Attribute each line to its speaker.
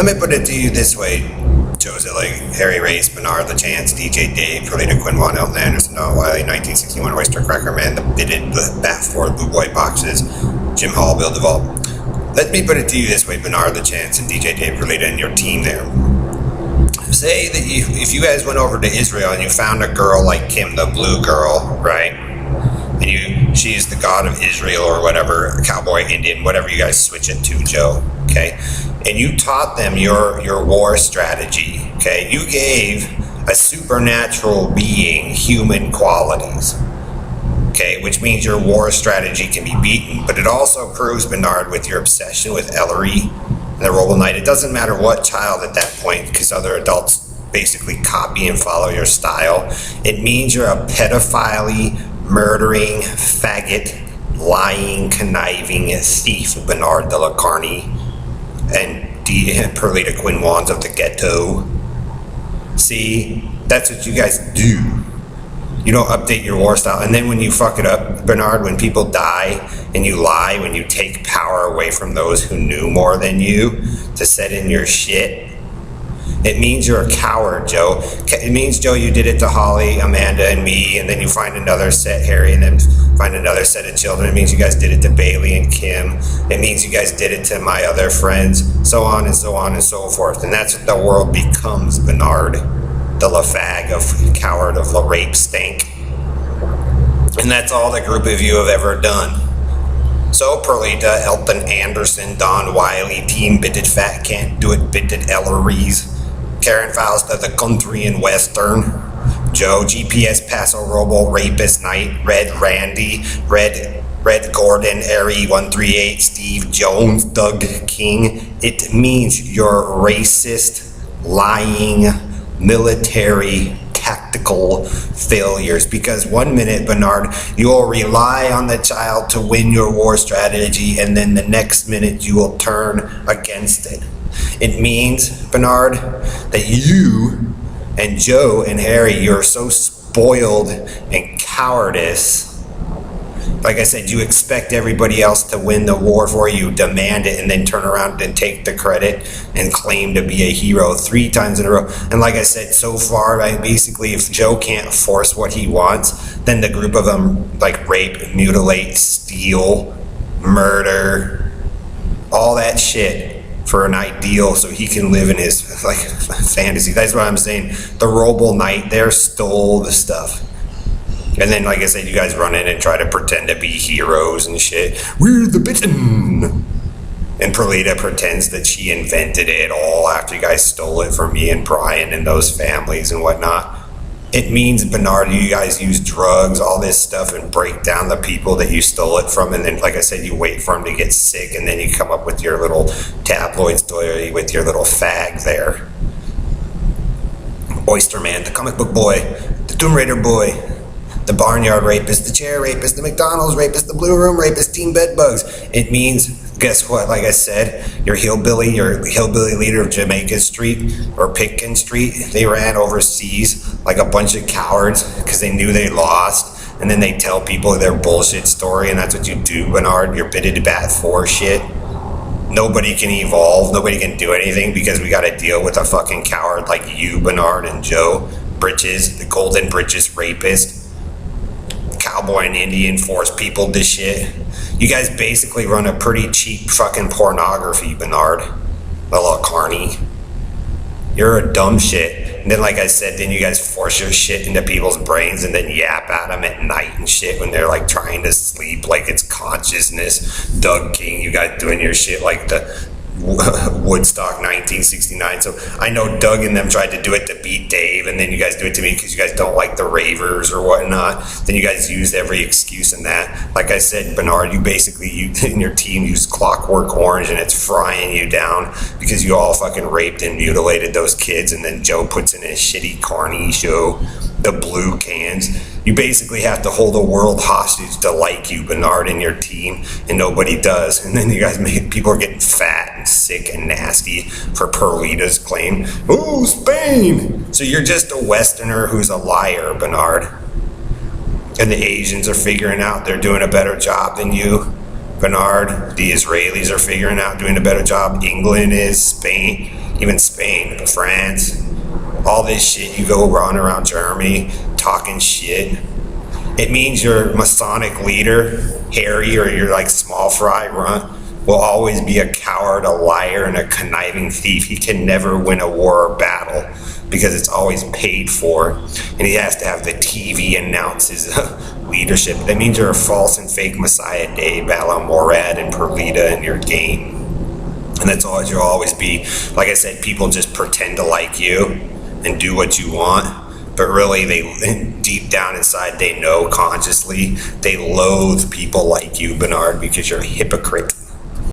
Speaker 1: Let me put it to you this way, Joseph, like Harry Race, Bernard LaChance, DJ Dave, Perlita Quinn, Juan Elton Anderson, Noah Wiley, 1961 Oyster Cracker Man, The Bitted, The Bat Ford, Blue White Boxes, Jim Hall, Bill Duvall. Let me put it to you this way, Bernard LaChance and DJ Dave, Perlita, and your team there. Say that if you guys went over to Israel and you found a girl like Kim, the blue girl, right? And she's the god of Israel or whatever, cowboy, Indian, whatever you guys switch it to, Joe, okay? And you taught them your war strategy, okay? You gave a supernatural being human qualities, okay? Which means your war strategy can be beaten. But it also proves, Bernard, with your obsession with Ellery and the Roble Knight, it doesn't matter what child at that point, because other adults basically copy and follow your style. It means you're a pedophile, murdering, faggot, lying, conniving thief, Bernard de la Carney and Perlita Quinn Wands of the ghetto. See, that's what you guys do. You don't update your war style. And then when you fuck it up, Bernard, when people die and you lie, when you take power away from those who knew more than you to set in your shit, it means you're a coward, Joe. It means, Joe, you did it to Holly, Amanda, and me, and then you find another set, Harry, and then find another set of children. It means you guys did it to Bailey and Kim. It means you guys did it to my other friends, so on and so on and so forth. And that's what the world becomes, Bernard. The LaFag of coward of La Rape Stank. And that's all the group of you have ever done. So Perlita, Elton Anderson, Don Wiley, Team Bitted Fat Can't Do It, Bitted Elleries, Karen Fausta, The Country and Western, Joe, GPS Paso Robo, Rapist Knight, Red Randy, Red Gordon, Airy 138, Steve Jones, Doug King. It means you're racist, lying, military tactical failures, because 1 minute, Bernard, you will rely on the child to win your war strategy, and then the next minute you will turn against it. It means, Bernard, that you and Joe and Harry, you're so spoiled and cowardice. Like I said, you expect everybody else to win the war for you, demand it, and then turn around and take the credit and claim to be a hero 3 times in a row. And like I said, so far, basically, if Joe can't force what he wants, then the group of them, like, rape, mutilate, steal, murder, all that shit for an ideal so he can live in his, like, fantasy. That's what I'm saying. The Roble Knight there stole the stuff. And then, like I said, you guys run in and try to pretend to be heroes and shit. We're the Bitten. And Perlita pretends that she invented it all after you guys stole it from me and Brian and those families and whatnot. It means, Bernard, you guys use drugs, all this stuff, and break down the people that you stole it from. And then, like I said, you wait for them to get sick, and then you come up with your little tabloid story with your little fag there. Oyster Man, the comic book boy, the Tomb Raider boy, the barnyard rapist, the chair rapist, the McDonald's rapist, the blue room rapist, Team Bedbugs. It means, guess what, like I said, your hillbilly leader of Jamaica Street or Pitkin Street, they ran overseas like a bunch of cowards because they knew they lost, and then they tell people their bullshit story, and that's what you do, Bernard, your bitted bat for shit. Nobody can evolve, nobody can do anything because we gotta deal with a fucking coward like you, Bernard, and Joe Britches, the Golden Britches rapist. Cowboy and Indian force people this shit. You guys basically run a pretty cheap fucking pornography, Bernard. La Carney. You're a dumb shit. And then, like I said, then you guys force your shit into people's brains and then yap at them at night and shit when they're like trying to sleep like it's consciousness. Doug King, you guys doing your shit like the Woodstock 1969. So I know Doug and them tried to do it to beat Dave, and then you guys do it to me because you guys don't like the ravers or whatnot. Then you guys use every excuse in that. Like I said, Bernard, you and your team use Clockwork Orange, and it's frying you down because you all fucking raped and mutilated those kids, and then Joe puts in his shitty Carney show, the blue cans. You basically have to hold the world hostage to like you, Bernard, and your team, and nobody does. And then you guys people are getting fat and sick and nasty for Perlita's claim. Oh, Spain! So you're just a Westerner who's a liar, Bernard. And the Asians are figuring out they're doing a better job than you, Bernard. The Israelis are figuring out doing a better job. England is, Spain. even Spain, France, all this shit. You go run around Germany talking shit. It means your Masonic leader, Harry, or your like small fry run, will always be a coward, a liar, and a conniving thief. He can never win a war or battle because it's always paid for, and he has to have the TV announce his leadership. That means you're a false and fake Messiah Dave, Bala Morad and Perlita in your game. And that's all you'll always be. Like I said, people just pretend to like you and do what you want, but really they deep down inside they know consciously they loathe people like you, Bernard, because you're a hypocrite.